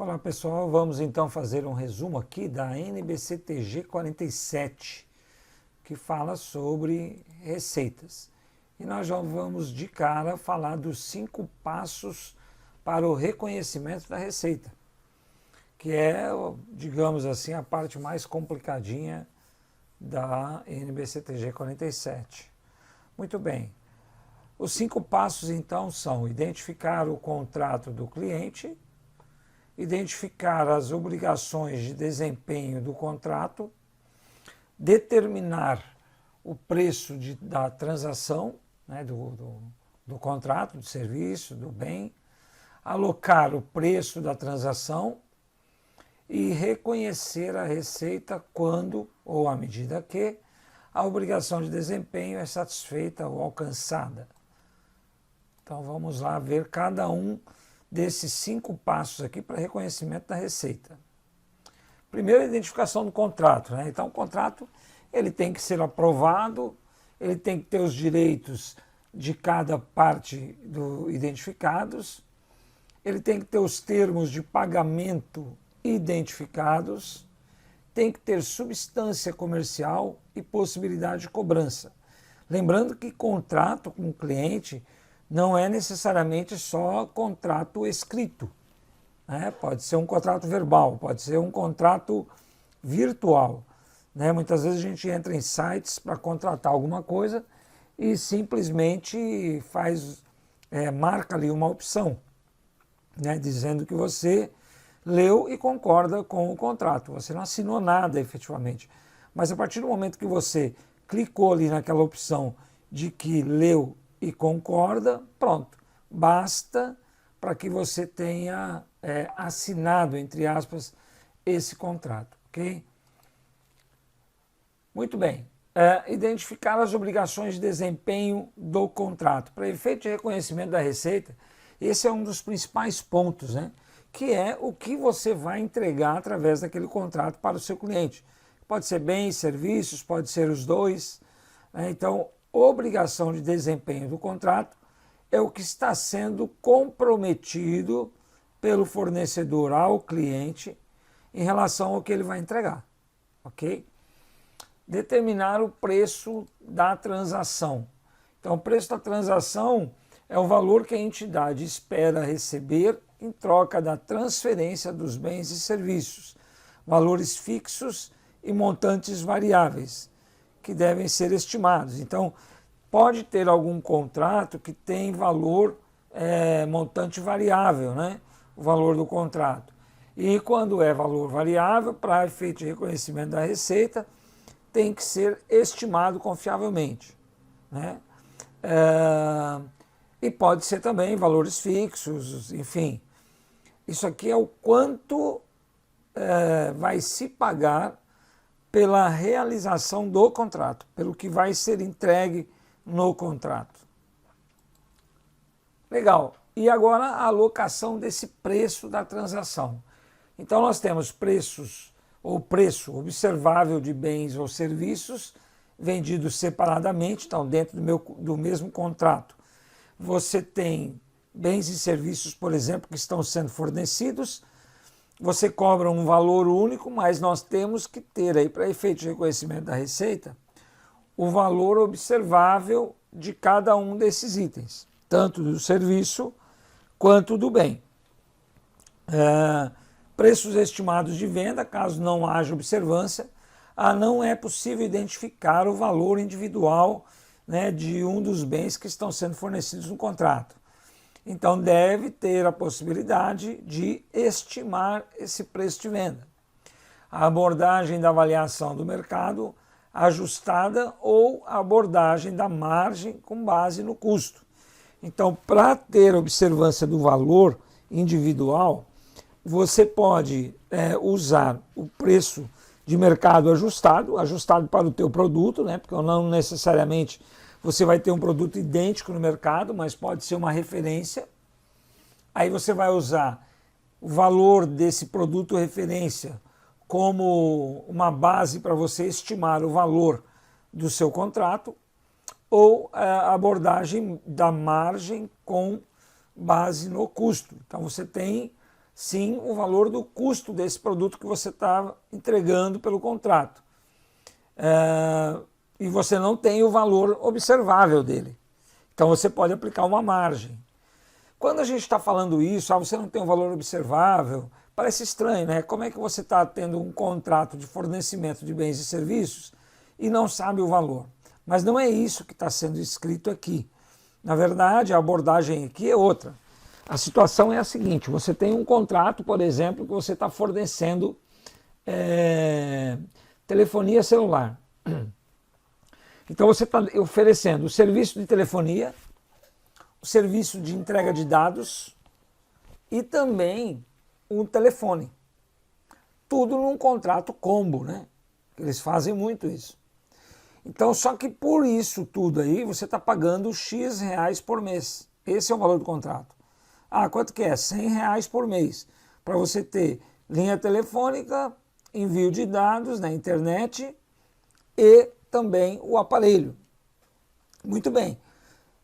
Olá pessoal, vamos então fazer um resumo aqui da NBCTG 47, que fala sobre receitas. E nós já vamos de cara falar dos 5 passos para o reconhecimento da receita, que é, digamos assim, a parte mais complicadinha da NBCTG 47. Muito bem. Os 5 passos então são identificar o contrato do cliente, identificar as obrigações de desempenho do contrato, determinar o preço da transação, né, do contrato, do serviço, do bem, alocar o preço da transação e reconhecer a receita quando, ou à medida que, a obrigação de desempenho é satisfeita ou alcançada. Então vamos lá ver cada um desses 5 passos aqui para reconhecimento da receita. Primeiro, a identificação do contrato, né? Então o contrato ele tem que ser aprovado, ele tem que ter os direitos de cada parte identificados, ele tem que ter os termos de pagamento identificados, tem que ter substância comercial e possibilidade de cobrança. Lembrando que contrato com o cliente não é necessariamente só contrato escrito, né? Pode ser um contrato verbal, pode ser um contrato virtual, né? Muitas vezes a gente entra em sites para contratar alguma coisa e simplesmente marca ali uma opção, né? Dizendo que você leu e concorda com o contrato. Você não assinou nada efetivamente, mas a partir do momento que você clicou ali naquela opção de que leu e concorda, pronto, basta para que você tenha assinado, entre aspas, esse contrato, ok? Muito bem, identificar as obrigações de desempenho do contrato. Para efeito de reconhecimento da receita, esse é um dos principais pontos, né? Que é o que você vai entregar através daquele contrato para o seu cliente. Pode ser bens, serviços, pode ser os dois, né? Então, obrigação de desempenho do contrato é o que está sendo comprometido pelo fornecedor ao cliente em relação ao que ele vai entregar, ok? Determinar o preço da transação. Então, o preço da transação é o valor que a entidade espera receber em troca da transferência dos bens e serviços, valores fixos e montantes variáveis, que devem ser estimados. Então, pode ter algum contrato que tem valor montante variável, né? O valor do contrato. E quando é valor variável, para efeito de reconhecimento da receita, tem que ser estimado confiavelmente, né? E pode ser também valores fixos, enfim. Isso aqui é o quanto vai se pagar pela realização do contrato, pelo que vai ser entregue no contrato. Legal. E agora a alocação desse preço da transação. Então nós temos preços ou preço observável de bens ou serviços vendidos separadamente, então dentro do mesmo contrato. Você tem bens e serviços, por exemplo, que estão sendo fornecidos, você cobra um valor único, mas nós temos que ter aí, para efeito de reconhecimento da receita, o valor observável de cada um desses itens, tanto do serviço quanto do bem. Preços estimados de venda, caso não haja observância, não é possível identificar o valor individual, né, de um dos bens que estão sendo fornecidos no contrato. Então deve ter a possibilidade de estimar esse preço de venda. A abordagem da avaliação do mercado ajustada ou a abordagem da margem com base no custo. Então, para ter observância do valor individual, você pode usar o preço de mercado ajustado para o teu produto, né? Porque não necessariamente você vai ter um produto idêntico no mercado, mas pode ser uma referência. Aí você vai usar o valor desse produto referência como uma base para você estimar o valor do seu contrato, ou a abordagem da margem com base no custo. Então você tem sim o valor do custo desse produto que você está entregando pelo contrato. E você não tem o valor observável dele. Então você pode aplicar uma margem. Quando a gente está falando isso, você não tem um valor observável, parece estranho, né? Como é que você está tendo um contrato de fornecimento de bens e serviços e não sabe o valor? Mas não é isso que está sendo escrito aqui. Na verdade, a abordagem aqui é outra. A situação é a seguinte: você tem um contrato, por exemplo, que você está fornecendo telefonia celular. Então você está oferecendo o serviço de telefonia, o serviço de entrega de dados e também um telefone. Tudo num contrato combo, né? Eles fazem muito isso. Então, só que por isso tudo aí, você está pagando X reais por mês. Esse é o valor do contrato. Ah, quanto que é? 100 reais por mês. Para você ter linha telefônica, envio de dados na internet e também o aparelho. Muito bem.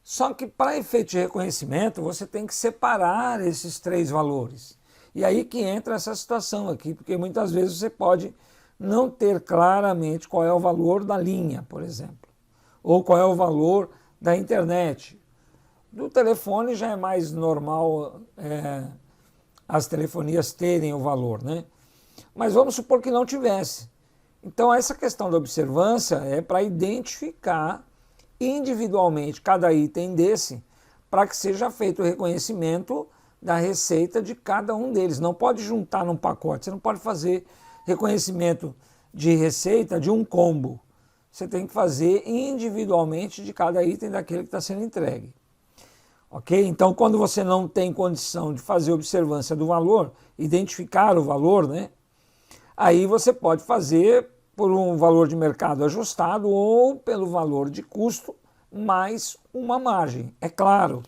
Só que para efeito de reconhecimento, você tem que separar esses três valores. E aí que entra essa situação aqui, porque muitas vezes você pode não ter claramente qual é o valor da linha, por exemplo, ou qual é o valor da internet. Do telefone já é mais normal as telefonias terem o valor, né? Mas vamos supor que não tivesse. Então essa questão da observância é para identificar individualmente cada item desse, para que seja feito o reconhecimento da receita de cada um deles. Não pode juntar num pacote, você não pode fazer reconhecimento de receita de um combo. Você tem que fazer individualmente de cada item daquele que está sendo entregue. Ok? Então, quando você não tem condição de fazer observância do valor, identificar o valor, né? Aí você pode fazer por um valor de mercado ajustado ou pelo valor de custo mais uma margem. É claro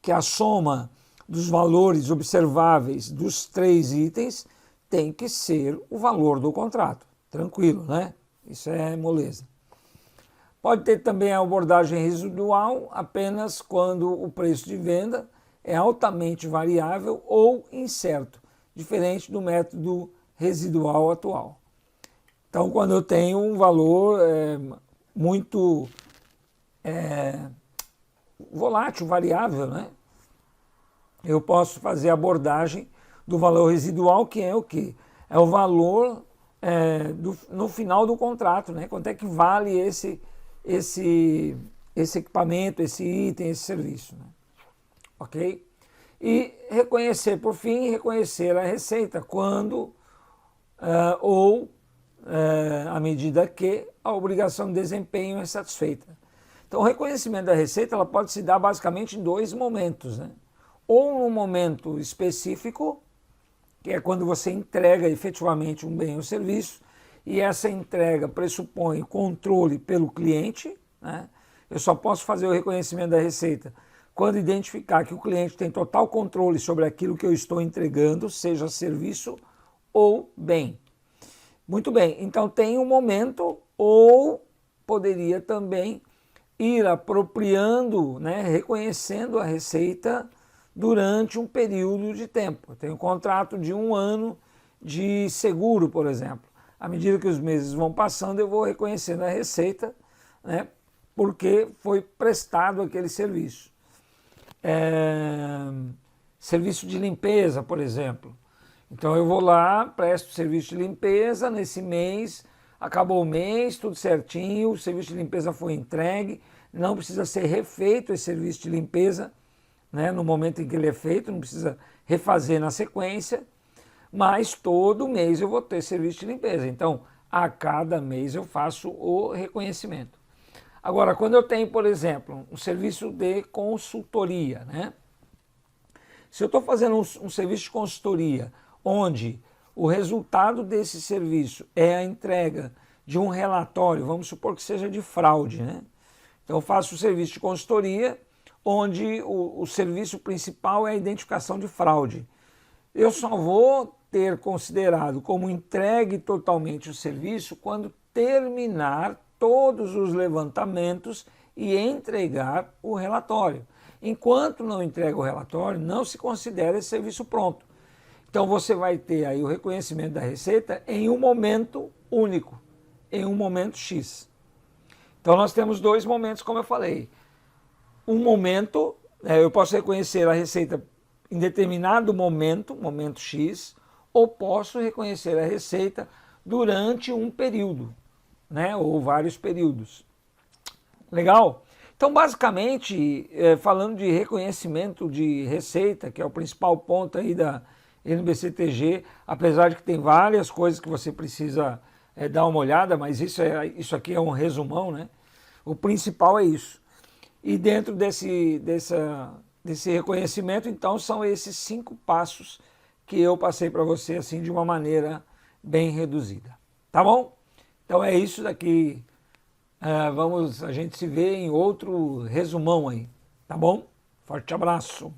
que a soma dos valores observáveis dos três itens tem que ser o valor do contrato. Tranquilo, né? Isso é moleza. Pode ter também a abordagem residual apenas quando o preço de venda é altamente variável ou incerto, diferente do método residual atual. Então, quando eu tenho um valor muito volátil, variável, né? Eu posso fazer a abordagem do valor residual, que é o quê? É o valor no final do contrato, né? Quanto é que vale esse equipamento, esse item, esse serviço, né? Ok? E reconhecer, por fim, reconhecer a receita quando à medida que a obrigação de desempenho é satisfeita. Então, o reconhecimento da receita ela pode se dar basicamente em dois momentos, né? Ou num momento específico, que é quando você entrega efetivamente um bem ou serviço, e essa entrega pressupõe controle pelo cliente, né? Eu só posso fazer o reconhecimento da receita quando identificar que o cliente tem total controle sobre aquilo que eu estou entregando, seja serviço ou bem. Muito bem, então tem um momento, ou poderia também ir apropriando, né, reconhecendo a receita durante um período de tempo. Eu tenho um contrato de 1 ano de seguro, por exemplo. À medida que os meses vão passando, eu vou reconhecendo a receita, né, porque foi prestado aquele serviço. Serviço de limpeza, por exemplo. Então eu vou lá, presto serviço de limpeza nesse mês, acabou o mês, tudo certinho, o serviço de limpeza foi entregue, não precisa ser refeito esse serviço de limpeza, né, no momento em que ele é feito, não precisa refazer na sequência, mas todo mês eu vou ter serviço de limpeza. Então, a cada mês eu faço o reconhecimento. Agora, quando eu tenho, por exemplo, um serviço de consultoria, né? Se eu estou fazendo um serviço de consultoria onde o resultado desse serviço é a entrega de um relatório, vamos supor que seja de fraude, né? Então eu faço o serviço de consultoria onde o serviço principal é a identificação de fraude. Eu só vou ter considerado como entregue totalmente o serviço quando terminar todos os levantamentos e entregar o relatório. Enquanto não entrega o relatório, não se considera esse serviço pronto. Então você vai ter aí o reconhecimento da receita em um momento único, em um momento X. Então nós temos dois momentos, como eu falei. Um momento, eu posso reconhecer a receita em determinado momento, momento X, ou posso reconhecer a receita durante um período, né, ou vários períodos. Legal? Então, basicamente, falando de reconhecimento de receita, que é o principal ponto aí da NBCTG, apesar de que tem várias coisas que você precisa dar uma olhada, mas isso aqui é um resumão, né? O principal é isso. E dentro desse reconhecimento, então, são esses 5 passos que eu passei para você assim de uma maneira bem reduzida. Tá bom? Então é isso daqui. A gente se vê em outro resumão aí. Tá bom? Forte abraço.